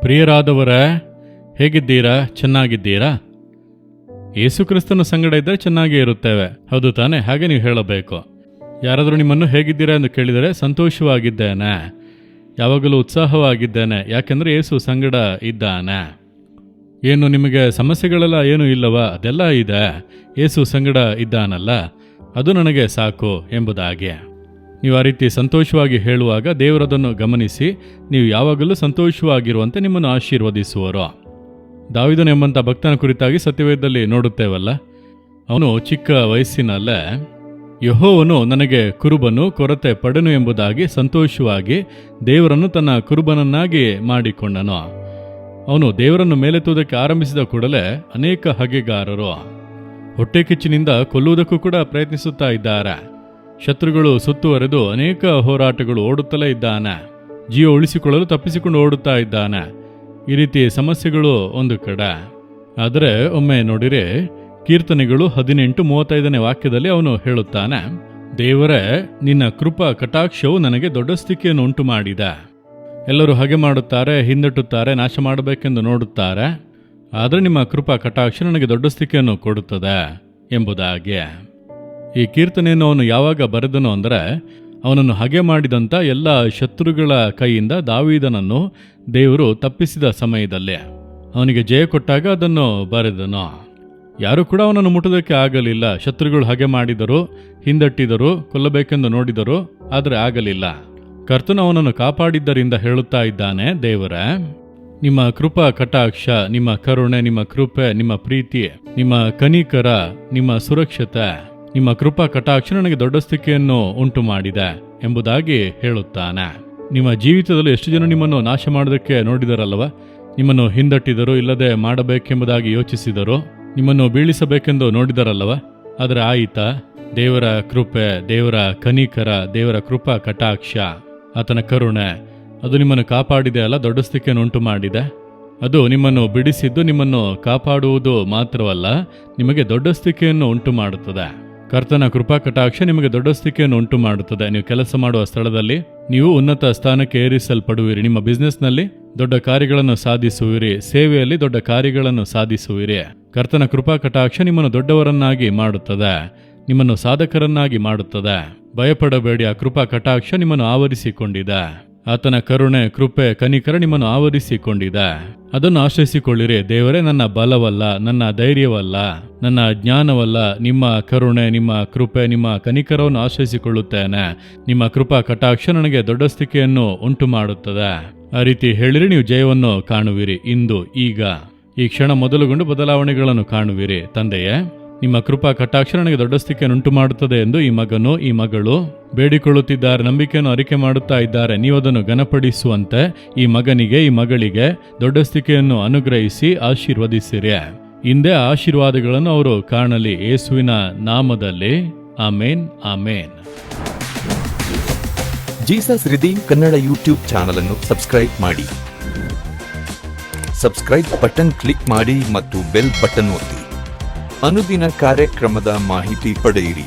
ಪ್ರಿಯರಾದವರೇ, ಹೇಗಿದ್ದೀರಾ? ಚೆನ್ನಾಗಿದ್ದೀರಾ? ಯೇಸು ಕ್ರಿಸ್ತನ ಸಂಗಡ ಇದ್ದರೆ ಚೆನ್ನಾಗೇ ಇರುತ್ತೇವೆ, ಹೌದು ತಾನೆ? ಹಾಗೆ ನೀವು ಹೇಳಬೇಕು. ಯಾರಾದರೂ ನಿಮ್ಮನ್ನು ಹೇಗಿದ್ದೀರಾ ಎಂದು ಕೇಳಿದರೆ ಸಂತೋಷವಾಗಿದ್ದೇನೆ, ಯಾವಾಗಲೂ ಉತ್ಸಾಹವಾಗಿದ್ದೇನೆ, ಯಾಕೆಂದರೆ ಯೇಸು ಸಂಗಡ ಇದ್ದಾನೆ. ಏನು ನಿಮಗೆ ಸಮಸ್ಯೆಗಳೆಲ್ಲ ಏನೂ ಇಲ್ಲವಾ? ಅದೆಲ್ಲ ಇದೆ, ಯೇಸು ಸಂಗಡ ಇದ್ದಾನಲ್ಲ, ಅದು ನನಗೆ ಸಾಕು ಎಂಬುದಾಗಿ ನೀವು ಆ ರೀತಿ ಸಂತೋಷವಾಗಿ ಹೇಳುವಾಗ ದೇವರದನ್ನು ಗಮನಿಸಿ ನೀವು ಯಾವಾಗಲೂ ಸಂತೋಷವಾಗಿರುವಂತೆ ನಿಮ್ಮನ್ನು ಆಶೀರ್ವದಿಸುವರು. ದಾವೀದನು ಎಂಬಂಥ ಭಕ್ತನ ಕುರಿತಾಗಿ ಸತ್ಯವೇದದಲ್ಲಿ ನೋಡುತ್ತೇವಲ್ಲ, ಅವನು ಚಿಕ್ಕ ವಯಸ್ಸಿನಲ್ಲೇ ಯೆಹೋವನು ನನಗೆ ಕುರುಬನು, ಕೊರತೆ ಪಡೆನು ಎಂಬುದಾಗಿ ಸಂತೋಷವಾಗಿ ದೇವರನ್ನು ತನ್ನ ಕುರುಬನನ್ನಾಗಿ ಮಾಡಿಕೊಂಡನು. ಅವನು ದೇವರನ್ನು ಮೇಲೆತ್ತುವುದಕ್ಕೆ ಆರಂಭಿಸಿದ ಕೂಡಲೇ ಅನೇಕ ಹಗೆಗಾರರು ಹೊಟ್ಟೆ ಕಿಚ್ಚಿನಿಂದ ಕೊಲ್ಲುವುದಕ್ಕೂ ಕೂಡ ಪ್ರಯತ್ನಿಸುತ್ತಾ ಇದ್ದಾರೆ. ಶತ್ರುಗಳು ಸುತ್ತುವರೆದು ಅನೇಕ ಹೋರಾಟಗಳು ಓಡುತ್ತಲೇ ಇದ್ದಾನೆ, ಜೀವ ಉಳಿಸಿಕೊಳ್ಳಲು ತಪ್ಪಿಸಿಕೊಂಡು ಓಡುತ್ತಾ ಇದ್ದಾನೆ. ಈ ರೀತಿ ಸಮಸ್ಯೆಗಳು ಒಂದು ಕಡೆ. ಆದರೆ ಒಮ್ಮೆ ನೋಡಿರೆ ಕೀರ್ತನೆಗಳು 18:35 ವಾಕ್ಯದಲ್ಲಿ ಅವನು ಹೇಳುತ್ತಾನೆ, ದೇವರೇ, ನಿನ್ನ ಕೃಪಾ ಕಟಾಕ್ಷವು ನನಗೆ ದೊಡ್ಡ ಸ್ಥಿತಿಯನ್ನು ಉಂಟು ಮಾಡಿದೆ. ಎಲ್ಲರೂ ಹಾಗೆ ಮಾಡುತ್ತಾರೆ, ಹಿಂದಟ್ಟುತ್ತಾರೆ, ನಾಶ ಮಾಡಬೇಕೆಂದು ನೋಡುತ್ತಾರೆ, ಆದರೆ ನಿಮ್ಮ ಕೃಪಾ ಕಟಾಕ್ಷ ನನಗೆ ದೊಡ್ಡ ಸ್ಥಿತಿಯನ್ನು ಕೊಡುತ್ತದೆ ಎಂಬುದಾಗಿ. ಈ ಕೀರ್ತನೆಯನ್ನು ಅವನು ಯಾವಾಗ ಬರೆದನು ಅಂದರೆ, ಅವನನ್ನು ಹಾಗೆ ಮಾಡಿದಂಥ ಎಲ್ಲ ಶತ್ರುಗಳ ಕೈಯಿಂದ ದಾವೀದನನ್ನು ದೇವರು ತಪ್ಪಿಸಿದ ಸಮಯದಲ್ಲಿ ಅವನಿಗೆ ಜಯ ಕೊಟ್ಟಾಗ ಅದನ್ನು ಬರೆದನು. ಯಾರು ಕೂಡ ಅವನನ್ನು ಮುಟ್ಟುವುದಕ್ಕೆ ಆಗಲಿಲ್ಲ. ಶತ್ರುಗಳು ಹಾಗೆ ಮಾಡಿದರು, ಹಿಂದಟ್ಟಿದರು, ಕೊಲ್ಲಬೇಕೆಂದು ನೋಡಿದರು, ಆದರೆ ಆಗಲಿಲ್ಲ. ಕರ್ತನು ಅವನನ್ನು ಕಾಪಾಡಿದ್ದರಿಂದ ಹೇಳುತ್ತಾ ಇದ್ದಾನೆ, ದೇವರೇ, ನಿಮ್ಮ ಕೃಪಾ ಕಟಾಕ್ಷ, ನಿಮ್ಮ ಕರುಣೆ, ನಿಮ್ಮ ಕೃಪೆ, ನಿಮ್ಮ ಪ್ರೀತಿ, ನಿಮ್ಮ ಕನಿಕರ, ನಿಮ್ಮ ಸುರಕ್ಷತೆ, ನಿಮ್ಮ ಕೃಪಾ ಕಟಾಕ್ಷ ನನಗೆ ದೊಡ್ಡ ಸ್ಥಿತಿಯನ್ನು ಉಂಟು ಮಾಡಿದೆ ಎಂಬುದಾಗಿ ಹೇಳುತ್ತಾನೆ. ನಿಮ್ಮ ಜೀವಿತದಲ್ಲಿ ಎಷ್ಟು ಜನ ನಿಮ್ಮನ್ನು ನಾಶ ಮಾಡೋದಕ್ಕೆ ನೋಡಿದರಲ್ವ? ನಿಮ್ಮನ್ನು ಹಿಂದಟ್ಟಿದರು, ಇಲ್ಲದೆ ಮಾಡಬೇಕೆಂಬುದಾಗಿ ಯೋಚಿಸಿದರು, ನಿಮ್ಮನ್ನು ಬೀಳಿಸಬೇಕೆಂದು ನೋಡಿದರಲ್ಲವ? ಆದರೆ ಆಯಿತಾ? ದೇವರ ಕೃಪೆ, ದೇವರ ಕನಿಕರ, ದೇವರ ಕೃಪಾ ಕಟಾಕ್ಷ, ಆತನ ಕರುಣೆ, ಅದು ನಿಮ್ಮನ್ನು ಕಾಪಾಡಿದೆ ಅಲ್ಲ, ದೊಡ್ಡ ಸ್ಥಿತಿಯನ್ನು ಉಂಟು ಮಾಡಿದೆ. ಅದು ನಿಮ್ಮನ್ನು ಬಿಡಿಸಿದ್ದು ನಿಮ್ಮನ್ನು ಕಾಪಾಡುವುದು ಮಾತ್ರವಲ್ಲ, ನಿಮಗೆ ದೊಡ್ಡ ಸ್ಥಿತಿಯನ್ನು ಉಂಟು ಮಾಡುತ್ತದೆ. ಕರ್ತನ ಕೃಪಾ ಕಟಾಕ್ಷ ನಿಮಗೆ ದೊಡ್ಡ ಸ್ಥಿತಿಯನ್ನು ಉಂಟು ಮಾಡುತ್ತದೆ. ನೀವು ಕೆಲಸ ಮಾಡುವ ಸ್ಥಳದಲ್ಲಿ ನೀವು ಉನ್ನತ ಸ್ಥಾನಕ್ಕೆ ಏರಿಸಲ್ಪಡುವಿರಿ. ನಿಮ್ಮ ಬಿಸ್ನೆಸ್ನಲ್ಲಿ ದೊಡ್ಡ ಕಾರ್ಯಗಳನ್ನು ಸಾಧಿಸುವಿರಿ, ಸೇವೆಯಲ್ಲಿ ದೊಡ್ಡ ಕಾರ್ಯಗಳನ್ನು ಸಾಧಿಸುವಿರಿ. ಕರ್ತನ ಕೃಪಾ ಕಟಾಕ್ಷ ನಿಮ್ಮನ್ನು ದೊಡ್ಡವರನ್ನಾಗಿ ಮಾಡುತ್ತದೆ, ನಿಮ್ಮನ್ನು ಸಾಧಕರನ್ನಾಗಿ ಮಾಡುತ್ತದೆ. ಭಯಪಡಬೇಡಿ, ಆ ಕೃಪಾ ಕಟಾಕ್ಷ ನಿಮ್ಮನ್ನು ಆವರಿಸಿಕೊಂಡಿದೆ. ಆತನ ಕರುಣೆ, ಕೃಪೆ, ಕನಿಕರ ನಿಮ್ಮನ್ನು ಆವರಿಸಿಕೊಂಡಿದೆ. ಅದನ್ನು ಆಶ್ರಯಿಸಿಕೊಳ್ಳಿರಿ. ದೇವರೇ, ನನ್ನ ಬಲವಲ್ಲ, ನನ್ನ ಧೈರ್ಯವಲ್ಲ, ನನ್ನ ಜ್ಞಾನವಲ್ಲ, ನಿಮ್ಮ ಕರುಣೆ, ನಿಮ್ಮ ಕೃಪೆ, ನಿಮ್ಮ ಕನಿಕರವನ್ನು ಆಶ್ರಯಿಸಿಕೊಳ್ಳುತ್ತೇನೆ. ನಿಮ್ಮ ಕೃಪಾ ಕಟಾಕ್ಷ ನನಗೆ ದೊಡ್ಡ ಸ್ಥಿತಿಯನ್ನು ಉಂಟು ಮಾಡುತ್ತದೆ. ಆ ರೀತಿ ಹೇಳಿರಿ, ನೀವು ಜಯವನ್ನು ಕಾಣುವಿರಿ. ಇಂದು, ಈಗ, ಈ ಕ್ಷಣ ಮೊದಲುಗೊಂಡು ಬದಲಾವಣೆಗಳನ್ನು ಕಾಣುವಿರಿ. ತಂದೆಯೇ, ನಿಮ್ಮ ಕೃಪಾ ಕಟಾಕ್ಷ ನನಗೆ ದೊಡ್ಡ ಸ್ಥಿತಿಯನ್ನು ಉಂಟು ಮಾಡುತ್ತದೆ ಎಂದು ಈ ಮಗನು, ಈ ಮಗಳು ಬೇಡಿಕೊಳ್ಳುತ್ತಿದ್ದಾರೆ, ನಂಬಿಕೆಯನ್ನು ಅರಿಕೆ ಮಾಡುತ್ತಾ ಇದ್ದಾರೆ. ನೀವು ಅದನ್ನು ಘನಪಡಿಸುವಂತೆ ಈ ಮಗನಿಗೆ, ಈ ಮಗಳಿಗೆ ದೊಡ್ಡ ಸ್ಥಿತಿಯನ್ನು ಅನುಗ್ರಹಿಸಿ ಆಶೀರ್ವದಿಸಿರಿ. ಹಿಂದೆ ಆಶೀರ್ವಾದಗಳನ್ನು ಅವರು ಕಾಣಲಿ, ಯೇಸುವಿನ ನಾಮದಲ್ಲಿ. ಆಮೇನ್, ಆಮೇನ್. ಜೀಸಸ್ ರಿದೀಮ್ ಕನ್ನಡ ಯೂಟ್ಯೂಬ್ ಚಾನಲ್ ಅನ್ನು ಸಬ್ಸ್ಕ್ರೈಬ್ ಮಾಡಿ. ಸಬ್ಸ್ಕ್ರೈಬ್ ಬಟನ್ ಕ್ಲಿಕ್ ಮಾಡಿ ಮತ್ತು ಬೆಲ್ ಬಟನ್ ಒತ್ತಿ. ಅನುದಿನ ಕಾರ್ಯಕ್ರಮದ ಮಾಹಿತಿ ಪಡೆಯಿರಿ.